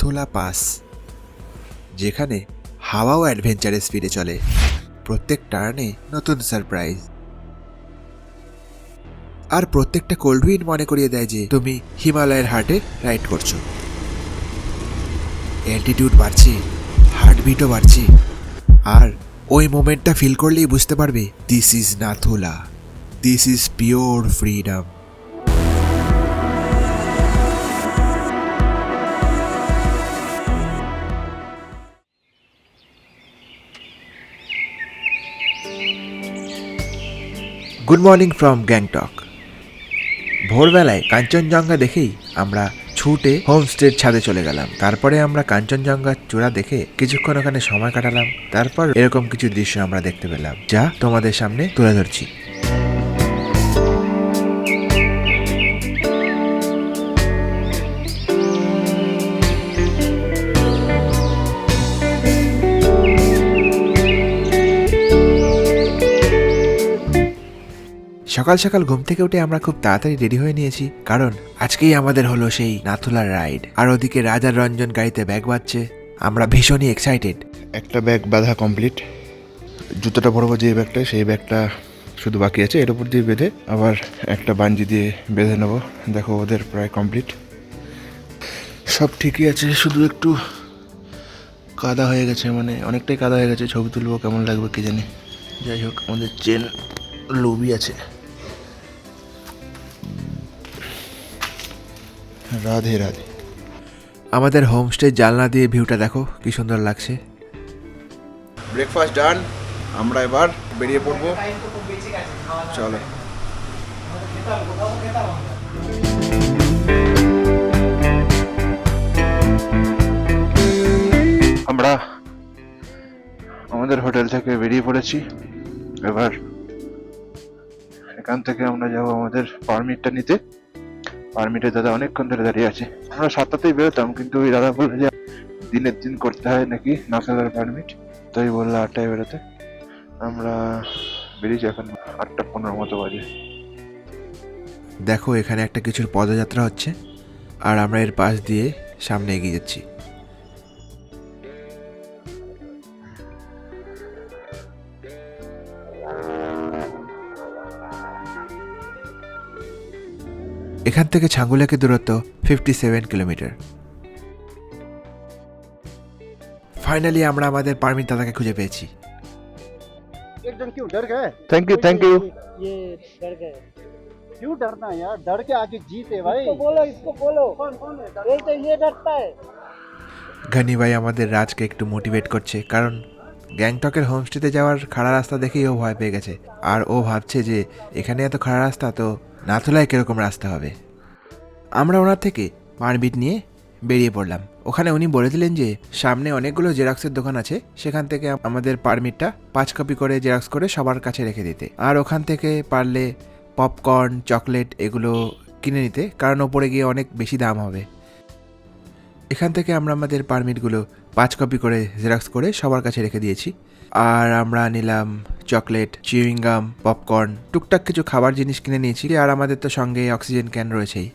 Nathula pass, যেখানে হাওয়াও অ্যাডভেঞ্চারে স্পিডে চলে, প্রত্যেক টার্নে নতুন সারপ্রাইজ, আর প্রত্যেকটা কোল্ড উইন্ড মনে করিয়ে দেয় যে তুমি হিমালয়ের হার্টে রাইড করছো। অ্যালটিটিউড বাড়ছে, হার্টবিটও বাড়ছে, আর ওই মোমেন্টটা ফিল করলেই বুঝতে পারবে this is Nathula, this is pure freedom. Good morning from Gangtok. ভোরবেলায় কাঞ্চনজঙ্ঘা দেখেই আমরা ছুটে হোমস্টের ছাদে চলে গেলাম। তারপরে আমরা কাঞ্চনজঙ্ঘার চূড়া দেখে কিছুক্ষণ ওখানে সময় কাটালাম। তারপর এরকম কিছু দৃশ্য আমরা দেখতে পেলাম, যা তোমাদের সামনে তুলে ধরছি। সকাল সকাল ঘুম থেকে উঠে আমরা খুব তাড়াতাড়ি রেডি হয়ে নিয়েছি, কারণ আজকেই আমাদের হলো সেই নাথুলার রাইড। আর ওদিকে রাজার রঞ্জন গাড়িতে ব্যাগ বাঁধছে, আমরা ভীষণই এক্সাইটেড। একটা ব্যাগ বাঁধা কমপ্লিট, জুতোটা ভরবো যে ব্যাগটা, সেই ব্যাগটা শুধু বাকি আছে। এর উপর দিয়ে বেঁধে আবার একটা বাঞ্জি দিয়ে বেঁধে নেবো। দেখো ওদের প্রায় কমপ্লিট, সব ঠিকই আছে, শুধু একটু কাদা হয়ে গেছে, মানে অনেকটাই কাদা হয়ে গেছে। ছবি তুলবো, কেমন লাগবে কে জানি। যাই হোক, আমাদের চেন লুবই আছে। রাধে রাধে। আমাদের হোমস্টে জানলা দিয়ে ভিউটা দেখো কি সুন্দর লাগছে। ব্রেকফাস্ট ডান, আমরা এবার বেরিয়ে পড়বো। চলো। আমরা আমাদের হোটেল থেকে বেরিয়ে পড়েছি। এবার এখান থেকে আমরা যাবো আমাদের পারমিটটা নিতে। পারমিটের দাদা অনেকক্ষণ ধরে দাঁড়িয়ে আছে। আমরা 7টাতেই বেরোতাম, কিন্তু ওই দাদা বললো যে দিনের দিন করতে হয় নাকি নাসাদার পারমিট, তাই বললো 8টায় বেরোতে। আমরা বেরিয়েছি, এখন 8:15 মতো বাজে। দেখো এখানে একটা কিছুর পদযাত্রা হচ্ছে, আর আমরা এর পাশ দিয়ে সামনে এগিয়ে যাচ্ছি। এখান থেকে ছাঙ্গুলাকে দূরত্ব 57 কিলোমিটার। ফাইনালি আমরা আমাদের পারমিট দাদাকে খুঁজে পেয়েছি। एकदम क्यों डर गए? Thank you. ये डर गए। क्यों डरना यार, डर के आगे जीते भाई। इसको बोलो कौन है? तो ये डरता है। ঘনি ভাই আমাদের রাজকে একটু মোটিভেট করছে, কারণ গ্যাংটকের হোমস্টেতে যাওয়ার খাড়া রাস্তা দেখেই ও ভয় পেয়ে গেছে। আর ও ভাবছে যে এখানে এত খাড়া রাস্তা, তো নাথুলায় কিরকম রাস্তা হবে। আমরা ওনার থেকে পারমিট নিয়ে বেরিয়ে পড়লাম। ওখানে উনি বলে দিলেন যে সামনে অনেকগুলো জেরক্সের দোকান আছে, সেখান থেকে আমাদের পারমিটটা 5 কপি করে জেরক্স করে সবার কাছে রেখে দিতে, আর ওখান থেকে পারলে পপকর্ন, চকলেট এগুলো কিনে নিতে, কারণ ওপরে গিয়ে অনেক বেশি দাম হবে। এখান থেকে আমরা আমাদের পারমিটগুলো 5 কপি করে জেরক্স করে সবার কাছে রেখে দিয়েছি। আর আমরা নিলাম চকলেট, চিউইং গাম, পপকর্ন, টুকটাক কিছু খাবার জিনিস কিনে নিয়েছি। আর আমাদের তো সঙ্গে অক্সিজেন ক্যান রয়েছেই।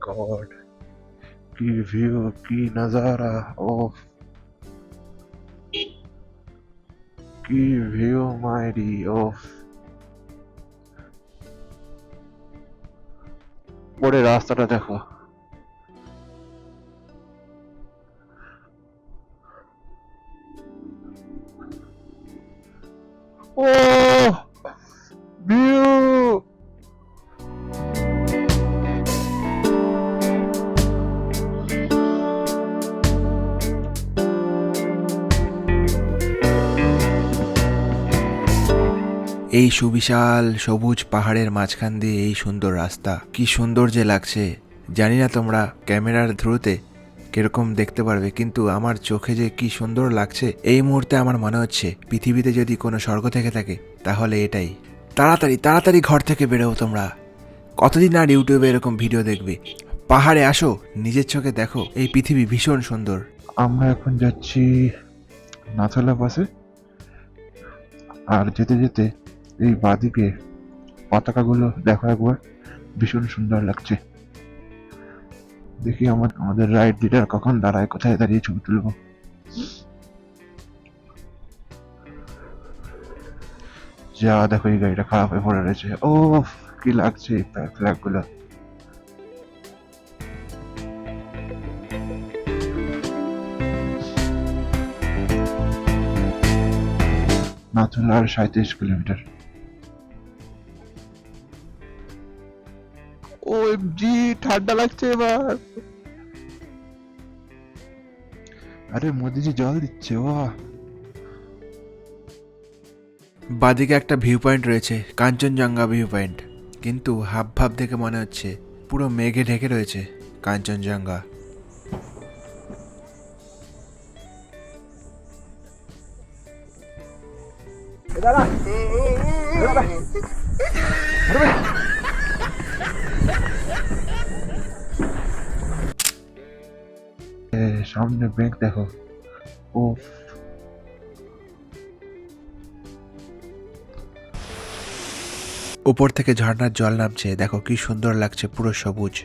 गॉड, की व्यू, की नजारा, ओफ, की व्यू मायरी, ओफ। পরে রাস্তাটা দেখো, ও ভিউ। এই সুবিশাল সবুজ পাহাড়ের মাঝখান দিয়ে এই সুন্দর রাস্তা, কি সুন্দর যে লাগছে। জানি না তোমরা ক্যামেরার থ্রুতে কিরকম দেখতে পারবে, কিন্তু আমার চোখে যে কি সুন্দর লাগছে। এই মুহূর্তে আমার মনে হচ্ছে পৃথিবীতে যদি কোনো স্বর্গ থেকে থাকে তাহলে এটাই। তাড়াতাড়ি তাড়াতাড়ি ঘর থেকে বেরো তোমরা, কতদিন আর ইউটিউবে এরকম ভিডিও দেখবে। পাহাড়ে আসো, নিজের চোখে দেখো, এই পৃথিবী ভীষণ সুন্দর। আমরা এখন যাচ্ছি নাথুলা পাসে। আর যেতে যেতে এই বাঁদিকে পতাকাগুলো দেখো একবার, ভীষণ সুন্দর লাগছে। দেখি আমাদের রাইড লিডার কখন দাঁড়ায়, কোথায় দাঁড়িয়ে ছবি তুলবো। যা দেখো, এই গাড়িটা খারাপ হয়ে পড়ে রয়েছে। ও কি লাগছে এই ফ্ল্যাগ গুলো। নাথুলা আর 37 কিলোমিটার। ওএমজি ঠান্ডা লাগছে এবার। আরে মোদিজি জল দিচ্ছে, বাহ। বাদিকে একটা ভিউ পয়েন্ট রয়েছে, কাঞ্চনজঙ্ঘা ভিউ পয়েন্ট, কিন্তু হাব ভাব দেখে মনে হচ্ছে পুরো মেঘে ঢেকে রয়েছে কাঞ্চনজঙ্ঘা। সামনে ব্যাংক দেখো। ও উপর থেকে ঝর্ণার জল নামছে, দেখো কি সুন্দর লাগছে, পুরো সবুজ।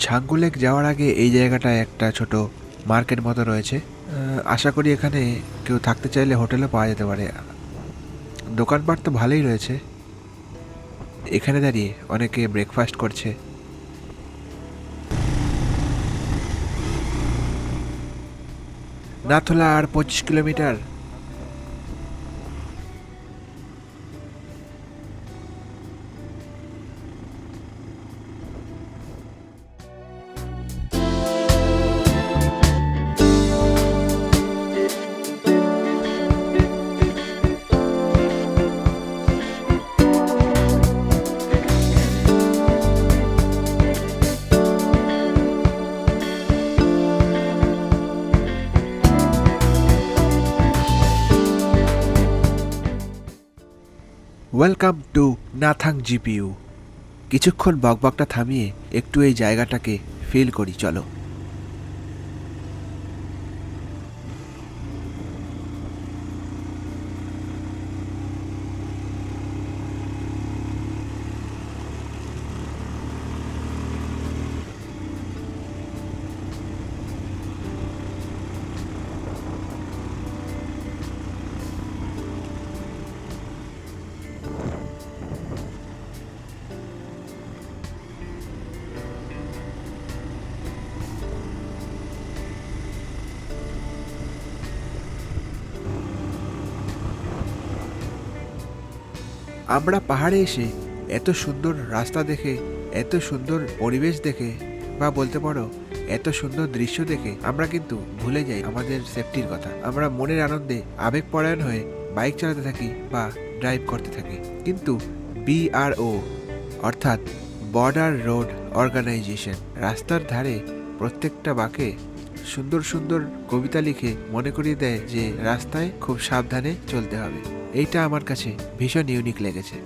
ছাঙ্গু লেক যাওয়ার আগে এই জায়গাটায় একটা ছোট মার্কেট মতো রয়েছে। আশা করি এখানে কেউ থাকতে চাইলে হোটেলে পাওয়া যেতে পারে। দোকানপাট তো ভালোই রয়েছে। এখানে দাঁড়িয়ে অনেকে ব্রেকফাস্ট করছে। নাথুলা আর 25 kilometre. Welcome to Nathang GPU. কিছুক্ষণ বকবকটা থামিয়ে একটু এই জায়গাটাকে ফিল করি, চলো। আমরা পাহাড়ে এসে এত সুন্দর রাস্তা দেখে, এত সুন্দর পরিবেশ দেখে, বা বলতে পারো এত সুন্দর দৃশ্য দেখে আমরা কিন্তু ভুলে যাই আমাদের সেফটির কথা। আমরা মনের আনন্দে আবেগপরায়ণ হয়ে বাইক চালাতে থাকি বা ড্রাইভ করতে থাকি, কিন্তু BRO অর্থাৎ বর্ডার রোড অর্গানাইজেশন রাস্তার ধারে প্রত্যেকটা বাঁকে সুন্দর সুন্দর কবিতা লিখে মনে করিয়ে দেয় যে রাস্তায় খুব সাবধানে চলতে হবে। এইটা আমার কাছে ভীষণ ইউনিক লেগেছে।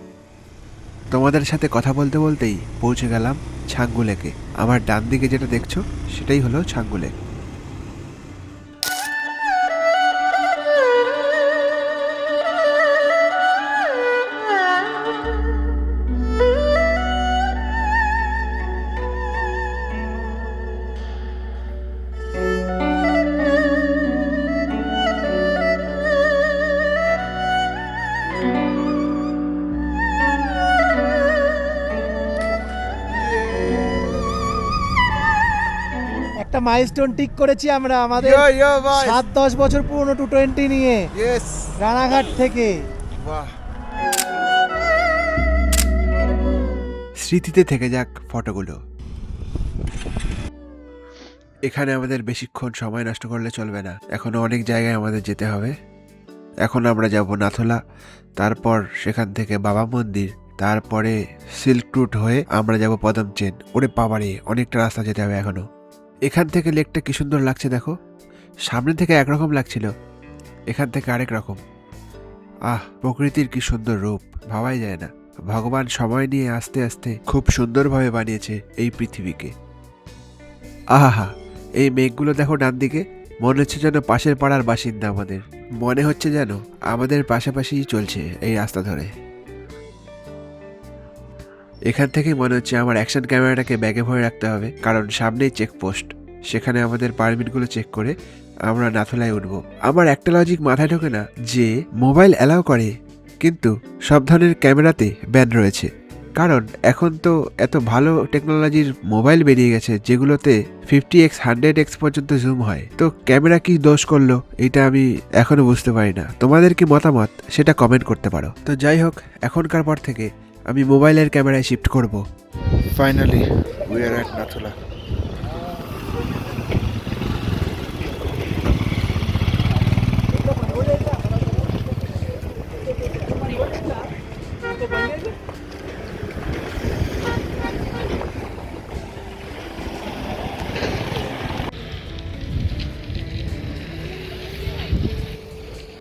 তোমাদের সাথে কথা বলতে বলতেই পৌঁছে গেলাম ছাঙ্গু লেকে। আমার ডান দিকে যেটা দেখছো সেটাই হলো ছাঙ্গু লেক। একটা মাইলস্টোন ঠিক করেছি আমরা আমাদের 7-10 বছর পুরনো 220 নিয়ে রানাঘাট থেকে। স্মৃতিতে থেকে যাক ফটোগুলো। এখানে আমাদের বেশিক্ষণ সময় নষ্ট করলে চলবে না, এখনো অনেক জায়গায় আমাদের যেতে হবে। এখন আমরা যাব নাথুলা, তারপর সেখান থেকে বাবা মন্দির, তারপরে সিল্ক রুট হয়ে আমরা যাব পদম চেন। ওরে বাবারে, অনেকটা রাস্তা যেতে হবে এখনো। এখান থেকে লেকটা কি সুন্দর লাগছে দেখো, সামনে থেকে একরকম লাগছিল, এখান থেকে আরেক রকম। প্রকৃতির কি সুন্দর রূপ, ভাবাই যায় না। ভগবান সময় নিয়ে আস্তে আস্তে খুব সুন্দরভাবে বানিয়েছে এই পৃথিবীকে। আহা, এই মেঘগুলো দেখো ডান দিকে, মনে হচ্ছে যেন পাশের পাড়ার বাসিন্দা আমাদের। মনে হচ্ছে যেন আমাদের পাশাপাশিই চলছে এই রাস্তা ধরে। এখান থেকেই মনে হচ্ছে আমার অ্যাকশন ক্যামেরাটাকে ব্যাগে ভরে রাখতে হবে, কারণ সামনেই চেকপোস্ট। সেখানে আমাদের পারমিটগুলো চেক করে আমরা নাথুলায় উঠব। আমার একটা লজিক মাথায় ঢোকে না যে মোবাইল অ্যালাউ করে কিন্তু সব ধরনের ক্যামেরাতে ব্যান রয়েছে। কারণ এখন তো এত ভালো টেকনোলজির মোবাইল বেরিয়ে গেছে যেগুলোতে 50x 100x পর্যন্ত জুম হয়। তো ক্যামেরা কি দোষ করলো এটা আমি এখনো বুঝতে পারি না। তোমাদের কি মতামত সেটা কমেন্ট করতে পারো। তো যাই হোক, এখনকার পর থেকে আমি মোবাইলের ক্যামেরায় শিফট করব। Finally we are at Nathula.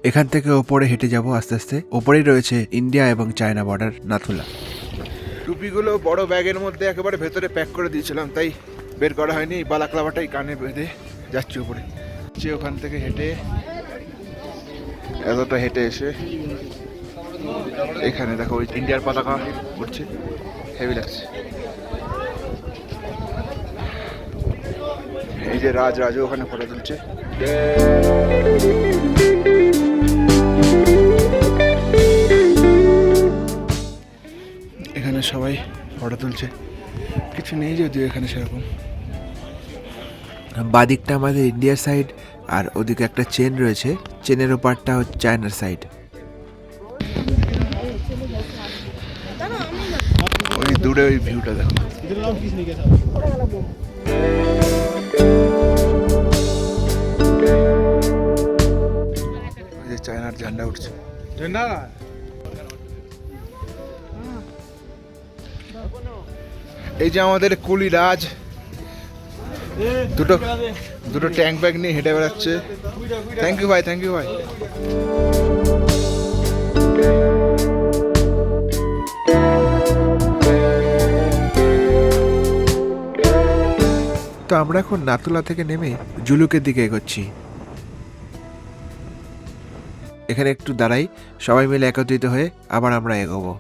এখান থেকে ওপরে হেঁটে যাব আস্তে আস্তে। ওপরেই রয়েছে ইন্ডিয়া এবং চায়না বর্ডার, নাথুলা। টুপিগুলো বড় ব্যাগের মধ্যে একেবারে ভেতরে প্যাক করে দিয়েছিলাম, তাই বের করা হয়নি। বালাক্লাবাটাই কানে বেঁধে যাচ্ছি উপরে। সে ওখান থেকে হেঁটে এতটা হেঁটে এসে এখানে দেখো ওই ইন্ডিয়ার পতাকা উঠছে, হেভি লাগছে। এই যে রাজও ওখানে ফটো তুলছে। এখানে সবাই ফটো তুলছে, কিছু নেই যদিও এখানে সেরকম। বাদিকটা আমাদের ইন্ডিয়ার সাইড, আর ওদিকে একটা চেন রয়েছে, চেনের ওপারটা হচ্ছে চায়নার সাইড। ওই দূরে ওই ভিউটা দেখো। ওই যে চায়নার ঝান্ডা উঠছে। এই যে আমাদের কুলি রাজ দুটো দুটো ট্যাঙ্ক ব্যাগ নিয়ে হেঁটে বেড়াচ্ছে। থ্যাংক ইউ ভাই, থ্যাংক ইউ ভাই। তো আমরা এখন নাথুলা থেকে নেমে জুলুকের দিকে এগোচ্ছি। এখানে একটু দাঁড়াই, সবাই মিলে একত্রিত হয়ে আবার আমরা এগোবো।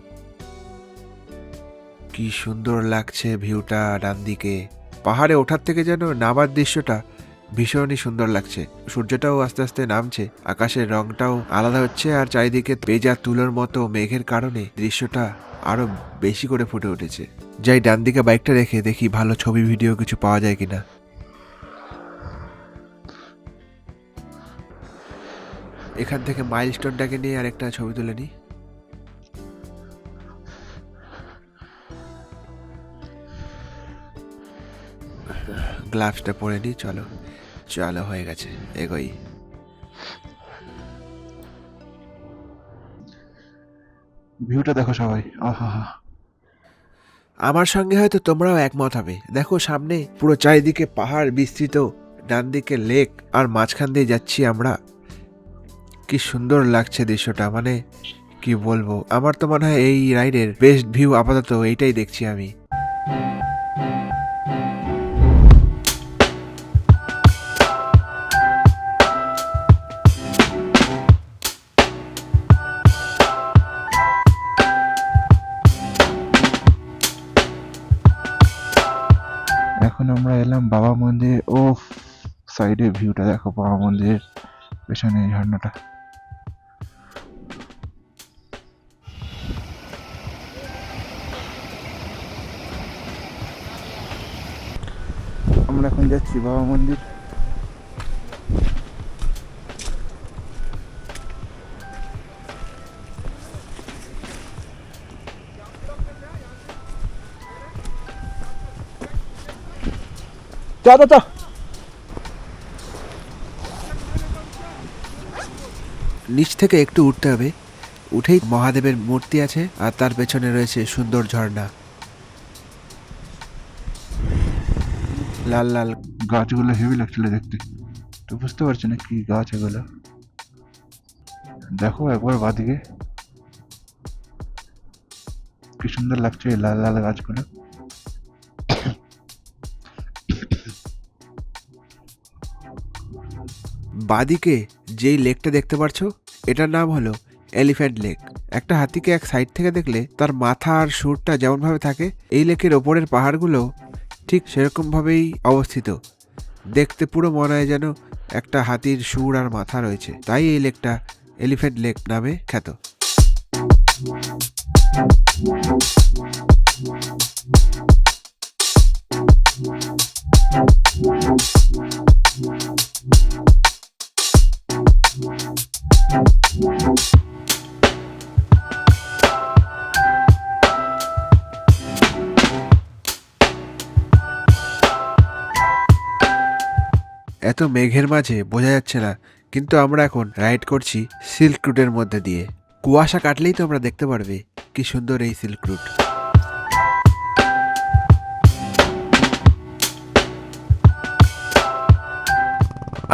কি সুন্দর লাগছে ভিউটা ডান দিকে। পাহাড়ে ওঠার থেকে যেন নামার দৃশ্যটা ভীষণই সুন্দর লাগছে। সূর্যটাও আস্তে আস্তে নামছে, আকাশের রংটাও আলাদা হচ্ছে, আর চারিদিকে পেঁজা তুলোর মতো মেঘের কারণে দৃশ্যটা আরো বেশি করে ফুটে উঠেছে। যাই ডান দিকে বাইকটা রেখে দেখি ভালো ছবি ভিডিও কিছু পাওয়া যায় কিনা। এখান থেকে মাইলস্টোনটাকে নিয়ে আরেকটা ছবি তুলে নিই। গ্লাভসটা পরে নিই। চলো চলো, হয়ে গেছে, এগোই। ভিউটা দেখো সবাই, আহা। আমার সঙ্গে হয়তো তোমরাও একমত হবে। দেখো সামনে পুরো চারিদিকে পাহাড় বিস্তৃত, ডান দিকে লেক, আর মাঝখান দিয়ে যাচ্ছি আমরা। কি সুন্দর লাগছে দৃশ্যটা, মানে কি বলবো। আমার তো মনে হয় এই রাইডের বেস্ট ভিউ আপাতত এইটাই দেখছি আমি। এখন আমরা এলাম বাবা মন্দির। ও সাইডে ভিউটা দেখো, বাবা মন্দিরের পেছনে এই ঝর্ণাটা। আমরা এখন যাচ্ছি বাবা মন্দির। चलो নিচ থেকে একটু উঠতে হবে, উঠেই মহাদেবের মূর্তি আছে, আর তার পেছনে রয়েছে সুন্দর ঝর্ণা। লাল লাল গাছগুলো হেভি লাগছিল দেখতে, তো বুঝতে পারছি না কি গাছ এগুলো। দেখো একবার বাদিকে কি সুন্দর লাগছে এই লাল লাল গাছগুলো। বাদিকে যেই লেকটা দেখতে পারছো এটার নাম হলো এলিফ্যান্ট লেক। একটা হাতিকে এক সাইড থেকে দেখলে তার মাথা আর সুরটা যেমন ভাবে থাকে, এই লেকের ওপরের পাহাড়গুলো ঠিক সেরকম ভাবেই অবস্থিত। দেখতে পুরো মনে হয় যেন একটা হাতির সুর আর মাথা রয়েছে, তাই এই লেকটা এলিফ্যান্ট লেক নামে খ্যাত। এত মেঘের মাঝে বোঝা যাচ্ছে না, কিন্তু আমরা এখন রাইড করছি সিল্ক রুটের মধ্যে দিয়ে। কুয়াশা কাটলেই তো আমরা দেখতে পারবে কি সুন্দর এই সিল্ক রুট।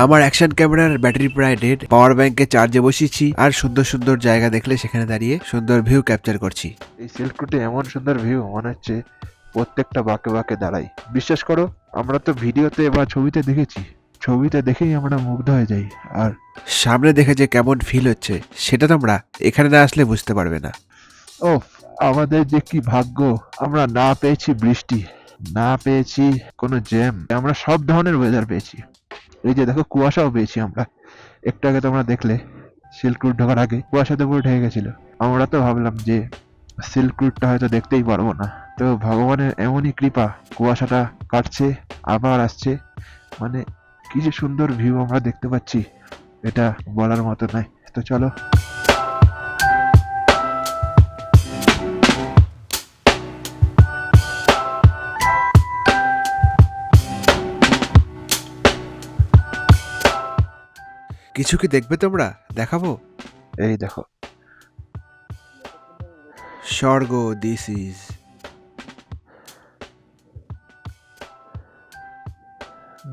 আমার অ্যাকশন ক্যামেরার ব্যাটারি প্রায় ডেড, পাওয়ার ব্যাংকে চার্জে বসিয়েছি আর সুন্দর সুন্দর জায়গা দেখলে সেখানে দাঁড়িয়ে সুন্দর ভিউ ক্যাপচার করছি। এই সিল্ক রুটে এমন সুন্দর ভিউ, মনে হচ্ছে প্রত্যেকটা বাঁকে বাঁকে দাঁড়াই। বিশ্বাস করো, আমরা তো ভিডিওতে বা ছবিতে দেখেছি, ছবিতে দেখেই আমরা মুগ্ধ হয়ে যাই, আর সামনে দেখে যে কেমন ফিল হচ্ছে সেটা তোমরা এখানে না আসলে বুঝতে পারবে না। ও আমাদের যে কি ভাগ্য, আমরা না পেয়েছি বৃষ্টি, না পেয়েছি কোনো জ্যাম, আমরা সব ধরনের ওয়েদার পেয়েছি। এই যে দেখো, কুয়াশাও পেয়েছি আমরা। একটু আগে তোমরা দেখলে সিল্ক রুট ঢোকার আগে কুয়াশাতে পুরো ঢেকে গেছিল। আমরা তো ভাবলাম যে সিল্ক রুটটা হয়তো দেখতেই পারবো না, তো ভগবানের এমনই কৃপা, কুয়াশাটা কাটছে আবার আসছে, মানে কি যে সুন্দর ভিউ আমরা দেখতে পাচ্ছি, এটা বলার মতো নয়। তো চলো। কিছু কি দেখবে তোমরা? দেখাবো। এই দেখো, স্বর্গ, দিস ইজ।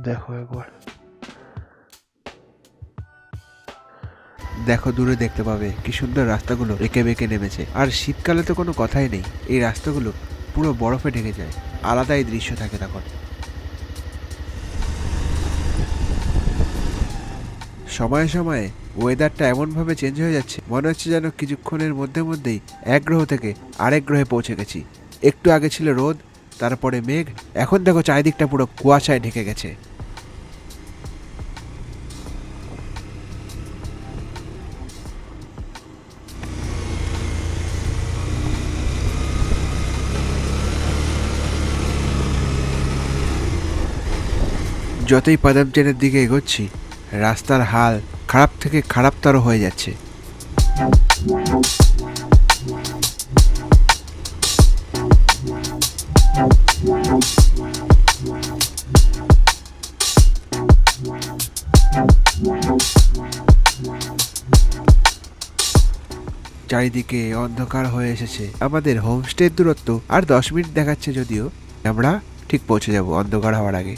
দেখো একবার, দেখো দূরে দেখতে পাবে কি সুন্দর রাস্তাগুলো এঁকে বেঁকে নেমেছে। আর শীতকালে তো কোনো কথাই নেই, এই রাস্তাগুলো পুরো বরফে ঢেকে যায়, আলাদাই দৃশ্য থাকে তখন। সময়ে সময়ে ওয়েদারটা এমনভাবে চেঞ্জ হয়ে যাচ্ছে, মনে হচ্ছে যেন কিছুক্ষণের মধ্যে মধ্যেই এক গ্রহ থেকে আরেক গ্রহে পৌঁছে গেছি। একটু আগে ছিল রোদ, তারপরে মেঘ, এখন দেখো চারিদিকটা পুরো কুয়াশায় ঢেকে গেছে। যতই পাদাম ট্রেনের দিকে এগোচ্ছি, রাস্তার হাল খারাপ থেকে খারাপতর হয়ে যাচ্ছে। চারিদিকে অন্ধকার হয়ে এসেছে। আমাদের হোমস্টের দূরত্ব আর 10 মিনিট দেখাচ্ছে, যদিও আমরা ঠিক পৌঁছে যাব অন্ধকার হওয়ার আগে।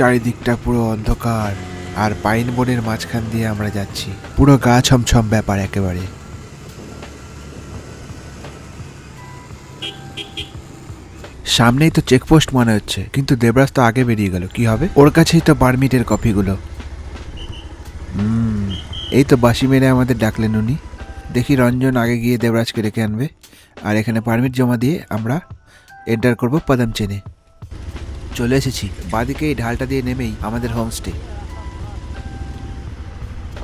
চারিদিকটা পুরো অন্ধকার, আর পাইন বনের মাঝখান দিয়ে আমরা যাচ্ছি। পুরো গা ছমছম ব্যাপার একেবারে। সামনেই তো চেকপোস্ট মনে হচ্ছে, কিন্তু দেবরাজ তো আগে বেরিয়ে গেল, কি হবে? ওর কাছেই তো পারমিটের কপিগুলো। এই তো বাসি মেরে আমাদের ডাকলেন উনি। দেখি রঞ্জন আগে গিয়ে দেবরাজকে ডেকে আনবে, আর এখানে পারমিট জমা দিয়ে আমরা এন্টার করব পাদাম চেনে। চলে এসেছি, বাদিকে এই ঢালটা দিয়ে নেমেই আমাদের হোমস্টে।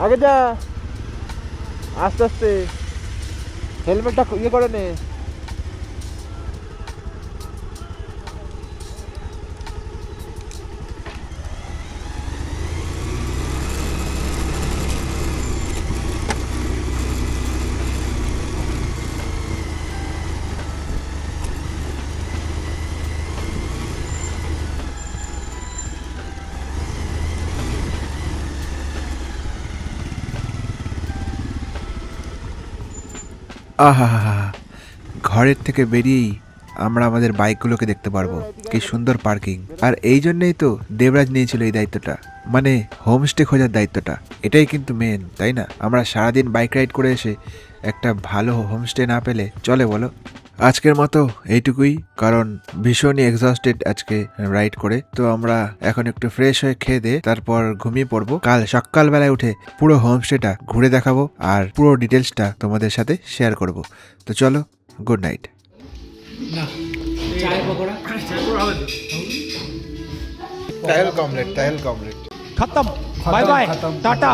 আগে যা, আস্তে আস্তে, হেলমেটটা ইয়ে করে নে। আহা, ঘরের থেকে বেরিয়েই আমরা আমাদের বাইকগুলোকে দেখতে পারবো। কি সুন্দর পার্কিং। আর এই জন্যই তো দেবরাজ নিয়েছিল এই দায়িত্বটা, মানে হোমস্টে খোঁজার দায়িত্বটা। এটাই কিন্তু মেন, তাই না? আমরা সারাদিন বাইক রাইড করে এসে একটা ভালো হোমস্টে না পেলে চলে বলো? আজকের মতো এইটুকুই, কারণ ভীষণই এক্সস্টেড আজকে রাইড করে। তো আমরা এখন একটু ফ্রেশ হয়ে খেয়ে দিয়ে তারপর ঘুমিয়ে পড়বো। কাল সকালবেলায় উঠে পুরো হোমস্টেটা ঘুরে দেখাবো আর পুরো ডিটেলসটা তোমাদের সাথে শেয়ার করব। তো চলো, good night. Tile complete, tile complete. खत्म, बाय बाय, टाटा।